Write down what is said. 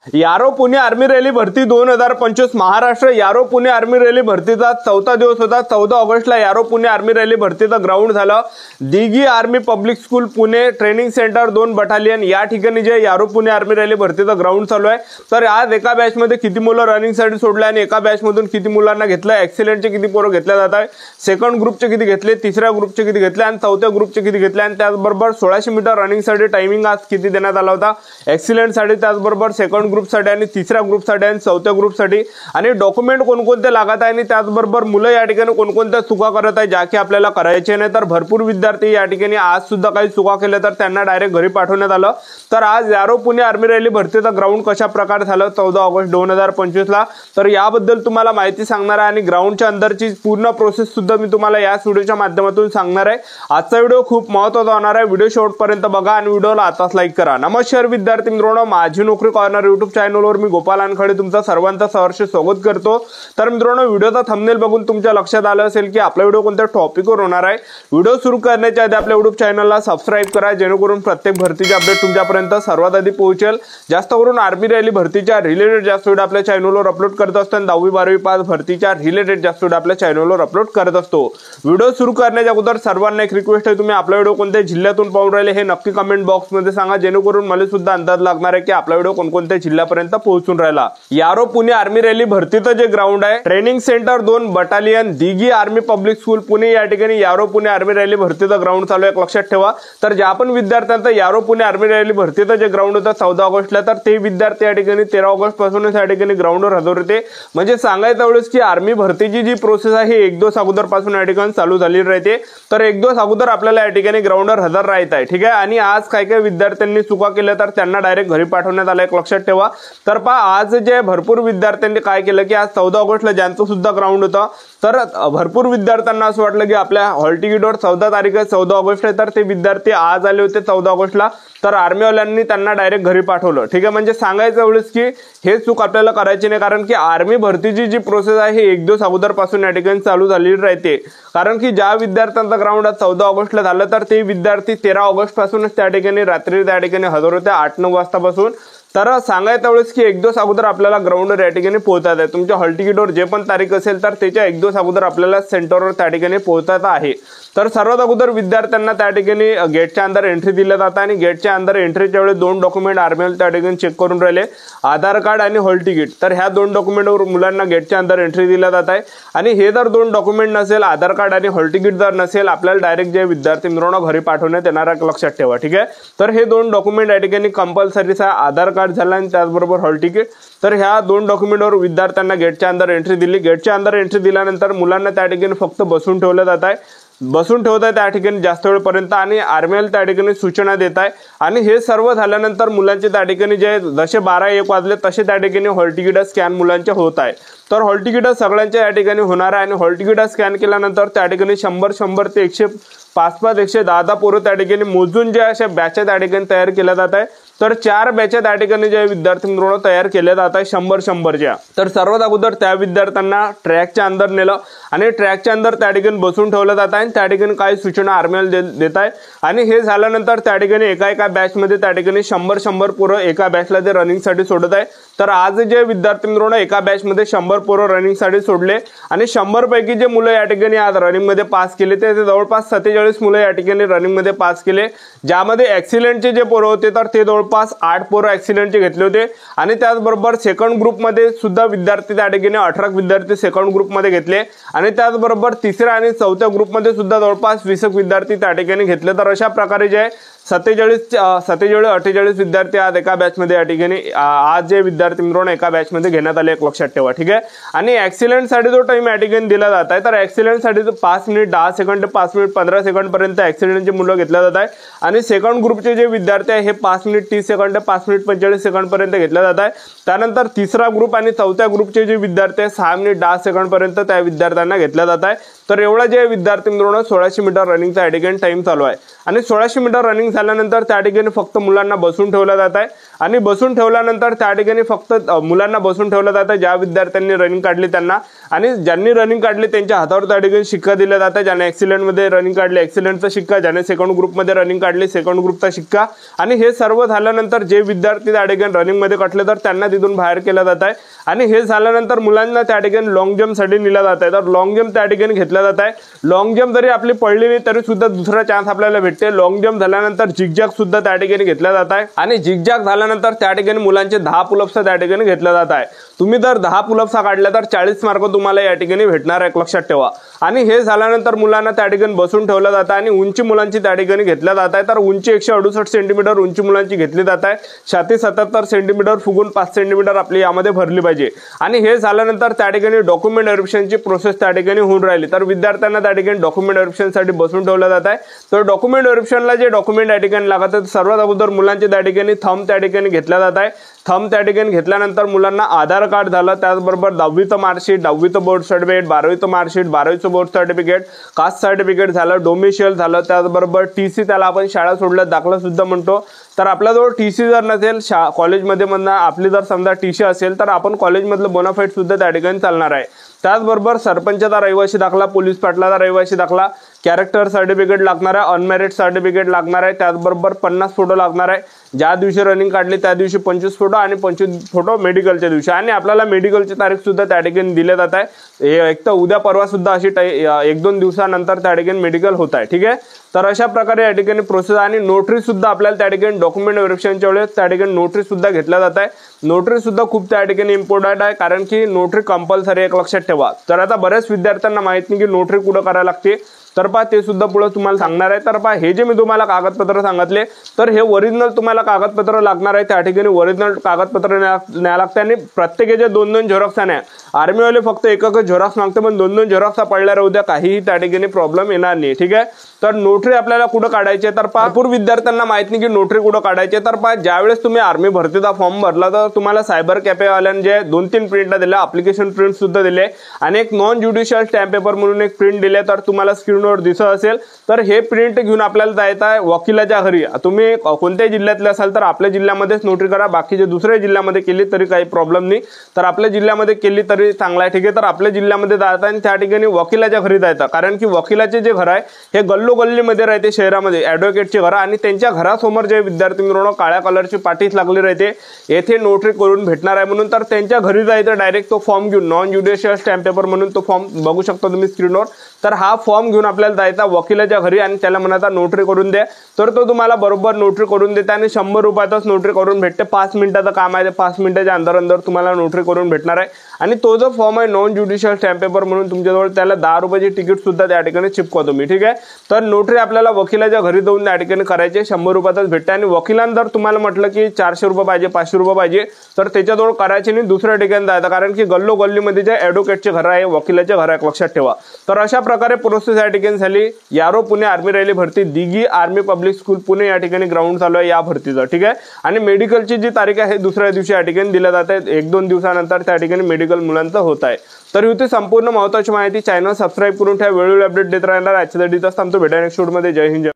यारो Pune army rally भरती 2025 महाराष्ट्र यारो पुणे आर्मी रॅली भरतीचा 4था दिवस होता। 14 ऑगस्टला यारो पुणे आर्मी रॅली भरतीचं ग्राउंड झालं Dighi army public school Pune training centre 2 battalion या ठिकाणी जे यारो पुणे आर्मी रॅली भरतीचं ग्राउंड चालू आहे। तर आज एका बॅच मध्ये किती मुलं रनिंग साठी सोडले आणि एका बॅच मधून किती मुलांना घेतलं, एक्सिलेंटचे किती पोरं घेतले जात आहे, सेकंड ग्रुपचे किती घेतले, तिसऱ्या ग्रुपचे किती घेतले आणि चौथ्या ग्रुपचे किती घेतले आणि त्याचबरोबर 1600 मीटर रनिंग साठी टायमिंग आज किती देण्यात आला होता, एक्सिलेंट साठी त्याचबरोबर सेकंड ग्रुप साठी आणि तिसऱ्या ग्रुप साठी आणि चौथ्या ग्रुप साठी आणि डॉक्युमेंट कोणकोणते लागत आहे आणि त्याचबरोबर मुलं या ठिकाणी कोणकोणत्या चुका करत आहे ज्या की आपल्याला करायचे नाही। तर भरपूर विद्यार्थी या ठिकाणी आज सुद्धा काही चुका केल्या तर त्यांना डायरेक्ट घरी पाठवण्यात आलं। तर आज यारो पुणे आर्मी रॅली भरतीचं ग्राउंड कशा प्रकारे झालं 14 ऑगस्ट 2025 ला, तर याबद्दल तुम्हाला माहिती सांगणार आहे आणि ग्राउंडच्या अंदरची पूर्ण प्रोसेस सुद्धा मी तुम्हाला या व्हिडिओच्या माध्यमातून सांगणार आहे। आजचा व्हिडिओ खूप महत्त्वाचा होणार आहे, व्हिडिओ शेवटपर्यंत बघा आणि व्हिडिओला आताच लाईक करा। नमस्कार विद्यार्थी मित्रांनो, माझी नोकरी कॉर्नर YouTube चॅनलवर मी गोपाल अनखडे तुमचं सर्वांचं सहर्ष स्वागत करतो। तर मित्रांनो, व्हिडिओचा थंबनेल बघून तुमच्या लक्षात आलं असेल की आपला व्हिडिओ कोणत्या टॉपिकवर होणार आहे। व्हिडिओ सुरू करण्याच्या आधी आपल्या YouTube चॅनलला सबस्क्राइब करा जेणेकरून प्रत्येक भरतीचे अपडेट तुमच्यापर्यंत सर्वात आधी पोहोचेल। जास्त करून आर्मी रॅली भरतीच्या रिलेटेड जास्त व्हिडिओ आपल्या चॅनलवर अपलोड करत असतो आणि 10वी 12वी पास भरतीच्या रिलेटेड जास्त व्हिडिओ आपल्या चॅनलवर अपलोड करत असतो। व्हिडिओ सुरू करण्याच्या अगोदर सर्वांना एक रिक्वेस्ट आहे, तुम्ही आपला व्हिडिओ कोणत्या जिल्ह्यातून पाहून राहिले हे नक्की कमेंट बॉक्स मध्ये सांगा जेणेकरून मला सुद्धा अंदाज लागणार आहे की आपला व्हिडिओ कोणकोणत्या जिल्ह्यापर्यंत पोहोचून राहिला। यारो पुणे आर्मी रॅली भरतीचं जे ग्राउंड आहे training centre 2 battalion Dighi army public school Pune या ठिकाणी यारो पुणे आर्मी रॅली भरतीचं ग्राउंड चालू आहे, लक्षात ठेवा। तर ज्या पण विद्यार्थ्यांचं यारो पुणे आर्मी रॅली भरतीचं जे ग्राउंड होतं 14 ऑगस्टला तर ते विद्यार्थी या ठिकाणी 13 ऑगस्ट पासूनच या ठिकाणी ग्राउंडवर हजर होते। म्हणजे सांगायचं एवढंच की आर्मी भरतीची जी प्रोसेस आहे ही 1 दिवस अगोदर पासून या ठिकाणी चालू झाली राहते। तर 1 दिवस अगोदर आपल्याला या ठिकाणी ग्राउंडवर हजर राहायचं आहे, ठीक आहे। आणि आज काय काय विद्यार्थ्यांनी चुका केल्या तर त्यांना डायरेक्ट घरी पाठवण्यात आलं, लक्षात ठेवा। तर आज जे भरपूर विद्यार्थ्यांनी काय केलं की आज 14 ऑगस्टला ज्यांचं सुद्धा ग्राउंड होतं तर भरपूर विद्यार्थ्यांना असं वाटलं की आपल्या हॉल तिकीटवर 14 तारीख आहे 14 ऑगस्ट आहे, तर ते विद्यार्थी आज आले होते 14 ऑगस्टला तर आर्मीवाल्यांनी त्यांना डायरेक्ट घरी पाठवलं, ठीक आहे। म्हणजे सांगायचं एवढंच की हे चूक आपल्याला करायची नाही, कारण की आर्मी भरतीची जी प्रोसेस आहे ही 1 दिवस अगोदर पासून या ठिकाणी चालू झालेली राहते। कारण की ज्या विद्यार्थ्यांचं ग्राउंड आज 14 ऑगस्टला झालं तर ते विद्यार्थी 13 ऑगस्ट पासूनच त्या ठिकाणी रात्री त्या ठिकाणी हजर होते 8-9 वाजतापासून। तर सांगायचं एवढंच की 1 दिवस अगोदर आपल्याला ग्राउंडवर या ठिकाणी पोहोचायचं आहे। तुमच्या हॉल तिकीटवर जे पण तारीख असेल तर त्याच्या 1 दिवस अगोदर आपल्याला सेंटरवर त्या ठिकाणी पोहोचायचं आहे। तर सर्वात अगोदर विद्यार्थ्यांना त्या ठिकाणी गेटच्या अंदर एंट्री दिल्या जाते आणि गेटच्या अंदर एंट्रीच्या वेळी 2 डॉक्युमेंट आर्मीवाले त्या ठिकाणी चेक करून राहिले, आधार कार्ड आणि हॉल तिकीट। तर ह्या 2 डॉक्युमेंटवर मुलांना गेटच्या अंदर एंट्री दिल्या जात आहे आणि हे जर 2 डॉक्युमेंट नसेल, आधार कार्ड आणि हॉल तिकीट जर नसेल, आपल्याला डायरेक्ट जे विद्यार्थी मित्रांनो घरी पाठवण्यात येणार आहे, लक्षात ठेवा, ठीक आहे। तर हे 2 डॉक्युमेंट या ठिकाणी कंपल्सरी आहे, आधार कार्ड झालं आणि त्याचबरोबर हॉल तिकीट। तर ह्या 2 डॉक्युमेंटवर विद्यार्थ्यांना गेटच्या अंदर एंट्री दिली। गेटच्या अंदर एंट्री दिल्यानंतर मुलांना त्या ठिकाणी फक्त बसून ठेवलं जात आहे, बसून ठेवत आहे त्या ठिकाणी जास्त वेळपर्यंत आणि आर्मीला त्या ठिकाणी सूचना देत आहे। आणि हे सर्व झाल्यानंतर मुलांचे त्या ठिकाणी जे जसे 12-1 वाजले तसे त्या ठिकाणी हॉल तिकीट स्कॅन मुलांचे होत आहे। तर हॉल तिकीट सगळ्यांच्या या ठिकाणी होणार आहे आणि हॉल तिकीट स्कॅन केल्यानंतर त्या ठिकाणी 100 ते 105 110 पोरं त्या ठिकाणी मोजून जे अशा बॅचा त्या ठिकाणी तयार केल्या जात आहे। तर 4 बॅचा त्या ठिकाणी जे विद्यार्थी मित्रांनो तयार केल्या जात आहे 100-100च्या। तर सर्वात अगोदर त्या विद्यार्थ्यांना ट्रॅकच्या अंदर नेलं आणि ट्रॅकच्या अंदर त्या ठिकाणी बसून ठेवलं जात आहे आणि त्या ठिकाणी काही सूचना आर्मीला देत आहे। आणि हे झाल्यानंतर त्या ठिकाणी एका बॅचमध्ये त्या ठिकाणी 100 पोरं एका बॅचला ते रनिंगसाठी सोडत आहे। तर आज जे विद्यार्थी मित्रांनो एका बॅचमध्ये 100 पोरं रनिंगसाठी सोडले आणि 100 पैकी जे मुलं या ठिकाणी आज रनिंगमध्ये पास केले ते जवळपास 47 मुलं या ठिकाणी रनिंगमध्ये पास केले, ज्यामध्ये एक्सिलेंटचे जे पोरं होते तर ते जवळपास 8 पोरं एक्सिलेंटचे घेतले होते आणि त्याचबरोबर सेकंड ग्रुपमध्ये सुद्धा विद्यार्थी त्या ठिकाणी 18 विद्यार्थी सेकंड ग्रुपमध्ये घेतले आणि त्याचबरोबर तिसऱ्या आणि चौथ्या ग्रुपमध्ये सुद्धा जवळपास 20 विद्यार्थी त्या ठिकाणी घेतले। तर अशा प्रकारे जे 47-48 विद्यार्थी आज एका बॅचमध्ये या ठिकाणी आज जे विद्यार्थी मित्रांनो एका बॅचमध्ये घेण्यात आले, लक्षात ठेवा, ठीक आहे। आणि ऍक्सिलेंट साठी जो टाइम या ठिकाणी दिला जात आहे तर ऍक्सिलेंट साठी 5 मिनिट 10 सेकंड 5 मिनिट 15 सेकंड पर्यंत ऍक्सिलेंटचे मुलं घेतल्या जात आहे आणि सेकंड ग्रुपचे जे विद्यार्थी आहे हे 5 मिनिट 30 सेकंड 5 मिनिट 45 सेकंड पर्यंत घेतल्या जात आहे। त्यानंतर तिसरा ग्रुप आणि चौथ्या ग्रुपचे जे विद्यार्थी आहे 6 मिनिट 10 सेकंड पर्यंत त्या विद्यार्थ्यांना घेतल्या जात आहे। तर एवढा जे विद्यार्थी मित्रांनो 1600 मीटर रनिंगचा या ठिकाणी टाइम चालू आहे आणि 1600 मीटर रनिंग झाल्यानंतर त्या ठिकाणी फक्त मुलांना बसून ठेवलं जात आहे आणि बसून ठेवल्यानंतर त्या ठिकाणी फक्त मुलांना बसून ठेवलं जातं ज्या विद्यार्थ्यांनी रनिंग काढली त्यांना, आणि ज्यांनी रनिंग काढली त्यांच्या हातावर त्या ठिकाणी शिक्का दिला जातं. ज्याने ऍक्सिडेंट मध्ये रनिंग काढली ऍक्सिडेंटचा शिक्का, ज्याने सेकंड ग्रुपमध्ये रनिंग काढली सेकंड ग्रुपचा शिक्का. आणि हे सर्व झाल्यानंतर जे विद्यार्थी त्या ठिकाणी रनिंग मध्ये कटले तर त्यांना तिथून बाहेर केलं जात आहे. आणि हे झाल्यानंतर मुलांना त्या ठिकाणी लॉंग जम्प साठी नेलं जात आहे. तर लॉंग जम्प त्या ठिकाणी घेतला जात आहे. लॉंग जम्प जरी आपली पडली नाही तरी सुद्धा दुसरा चान्स आपल्याला भेटते. लॉंग जम्प झाल्यानंतर झिगझॅग सुद्धा त्या ठिकाणी घेतला जात आहे. आणि झिगझॅग झाल्यानंतर त्या ठिकाणी मुलांचे 10 पुलअप्स त्या ठिकाणी घेतला जात आहे. तुम्ही जर 10 पुलअप्स काढल्या तर 40 मार्क तुम्हाला या ठिकाणी भेटणार आहे, लक्षात ठेवा. आणि हे झाल्यानंतर मुलांना त्या ठिकाणी बसून ठेवलं जातं आणि उंची मुलांची त्या ठिकाणी घेतल्या जात आहे. तर उंची 168 सेंटीमीटर उंची मुलांची घेतली जात आहे. छाती 77 सेंटीमीटर फुगून 5 सेंटीमीटर आपली यामध्ये भरली पाहिजे. आणि हे झाल्यानंतर त्या ठिकाणी डॉक्युमेंट व्हेरिफिकेशनची प्रोसेस त्या ठिकाणी होऊन राहिली. तर विद्यार्थ्यांना त्या ठिकाणी डॉक्युमेंट व्हेरिफिकेशनसाठी बसून ठेवलं जात आहे. तर डॉक्युमेंट व्हेरिफिकेशनला जे डॉक्युमेंट या ठिकाणी लागत आहेत सर्वात अगोदर मुलांचे त्या ठिकाणी थंब त्या ठिकाणी घेतला जात आहे. थंब त्या ठिकाणी घेतल्यानंतर मुलांना आधार कार्ड झालं, त्याचबरोबर 10वीचं मार्कशीट, 10वीचं बोर्ड सर्टिफिकेट, 12वीचं मार्कशीट, 12वीचं बोर्ड सर्टिफिकेट, कास्ट सर्टिफिकेट झालं, डोमिशियल झालं, त्याचबरोबर टीसी, त्याला आपण शाळा सोडल्यास दाखला सुद्धा म्हणतो. तर आपल्याजवळ टीसी जर नसेल कॉलेजमध्ये मधनं आपली जर समजा टीसी असेल तर आपण कॉलेजमधलं बोनाफाईड सुद्धा त्या ठिकाणी चालणार आहे. त्याचबरोबर सरपंचाचा रहिवासी दाखला, पोलीस पाटलाचा रहिवासी दाखला, कॅरेक्टर सर्टिफिकेट लागणार आहे, अनमॅरिड सर्टिफिकेट लागणार आहे, त्याचबरोबर 50 फोटो लागणार आहे. ज्या दिवशी रनिंग काढली त्या दिवशी 25 फोटो आणि 25 फोटो मेडिकलच्या दिवशी. आणि आपल्याला मेडिकलची तारीख सुद्धा त्या ठिकाणी दिली जात आहे. एक तर उद्या परवा सुद्धा अशी 1-2 दिवसानंतर त्या ठिकाणी मेडिकल होत आहे. ठीक आहे. तर अशा प्रकारे या ठिकाणी प्रोसेस. आणि नोटरी सुद्धा आपल्याला त्या ठिकाणी डॉक्युमेंट व्हेरिफिकेशनच्या वेळेस त्या ठिकाणी नोटरी सुद्धा घेतल्या जात आहे. नोटरी सुद्धा खूप त्या ठिकाणी इम्पॉर्टंट आहे, कारण की नोटरी कंपल्सरी एक लक्षात ठेवा. तर आता बऱ्याच विद्यार्थ्यांना माहित नाही की नोटरी कुठं करायला लागते, तर पहा ते सुद्धा पुढे तुम्हाला सांगणार आहे. तर पहा हे जे मी तुम्हाला कागदपत्र सांगितले तर हे ओरिजिनल तुम्हाला कागदपत्र लागणार आहे. त्या ठिकाणी ओरिजिनल कागदपत्र न्याय लागते आणि प्रत्येकाचे 2-2 झेरॉक्स नाही. आर्मीवाले फक्त एक झेरॉक्स मागते, पण 2-2 झेरॉक्स पडल्यावर उद्या काहीही त्या ठिकाणी प्रॉब्लेम येणार नाही. ठीक आहे. तर नोटरी आपल्याला कुठं काढायची तर पहा भरपूर विद्यार्थ्यांना माहित नाही की नोटरी कुठं काढायची. तर पहा ज्यावेळेस तुम्ही आर्मी भरतीचा फॉर्म भरला तर तुम्हाला सायबर कॅफेवाल्याने जे 2-3 प्रिंट दिल्या, अप्लिकेशन प्रिंट सुद्धा दिले आणि एक नॉन ज्युडिशियल स्टॅम्प पेपर म्हणून एक प्रिंट दिले. तर तुम्हाला स्क्रीनवर दिसत असेल तर हे प्रिंट घेऊन आपल्याला जायचं आहे वकिलाच्या घरी. तुम्ही कोणत्याही जिल्ह्यातले असाल तर आपल्या जिल्ह्यामध्येच नोटरी करा, बाकीचे दुसऱ्या जिल्ह्यामध्ये केली तरी काही प्रॉब्लेम नाही. तर आपल्या जिल्ह्यामध्ये केली तरी चांगला आहे. ठीक आहे. तर आपल्या जिल्ह्यामध्ये जायचं आणि त्या ठिकाणी वकिलाच्या घरी जायचं, कारण की वकिलाचे जे घर आहे हे गल्लोगल्लीमध्ये राहते शहरामध्ये, ऍडव्होकेटचे घर, आणि त्यांच्या घरासमोर जे विद्यार्थी मित्रांनो काळ्या कलरची पाटीच लागली राहते येथे नोटरी करून भेटणार आहे म्हणून. तर त्यांच्या घरी जायचं डायरेक्ट तो फॉर्म घेऊन, नॉन ज्युडिशियल स्टॅम्प पेपर म्हणून तो फॉर्म बघू शकता तुम्ही स्क्रीनवर. तर हा फॉर्म घेऊन आपल्याला जायचा वकिलाच्या घरी आणि त्याला म्हणायचा नोटरी करून द्या. तर तो तुम्हाला बरोबर नोटरी करून देते आणि 100 रुपयातच नोटरी करून भेटते. 5 मिनिटाचं काम आहे, 5 मिनिटाच्या अंदर तुम्हाला नोटरी करून भेटणार आहे. आणि तो जो फॉर्म आहे नॉन ज्युडिशियल स्टॅम्प पेपर म्हणून तुमच्याजवळ, त्याला 10 रुपयाची तिकीट सुद्धा त्या ठिकाणी चिपकवा तुम्ही. ठीक आहे. तर नोटरी आपल्याला वकिलाच्या घरी जाऊन त्या ठिकाणी करायचे, 100 रुपयातच भेटते. आणि वकिलांनी जर तुम्हाला म्हटलं की 400 रुपये पाहिजे, 500 रुपये पाहिजे तर त्याच्याजवळ करायचे नाही, दुसऱ्या ठिकाणी जायचं, कारण की गल्लोगल्लीमध्ये जे ऍडव्होकेटचे घर आहे वकिलाचे घर आहे, लक्षात ठेवा. तर अशा प्रकारे प्रोसेस या ठिकाणी झाली. यारो पुणे आर्मी रॅली भरती, Dighi army public school Pune या ठिकाणी ग्राउंड चालू आहे या भरतीचं. ठीक आहे. आणि मेडिकलची जी तारीख आहे दुसऱ्या दिवशी या ठिकाणी दिल्या जाते, 1-2 दिवसानंतर त्या ठिकाणी मेडिकल मुलांचं होत आहे. तर होती संपूर्ण महत्त्वाची माहिती. चॅनल सबस्क्राईब करून ठेवा, वेळोवेळी अपडेट देत राहणार. आजच्या दिवस थांबतो, भेटा नेक्स्ट व्हिडिओमध्ये. जय हिंद.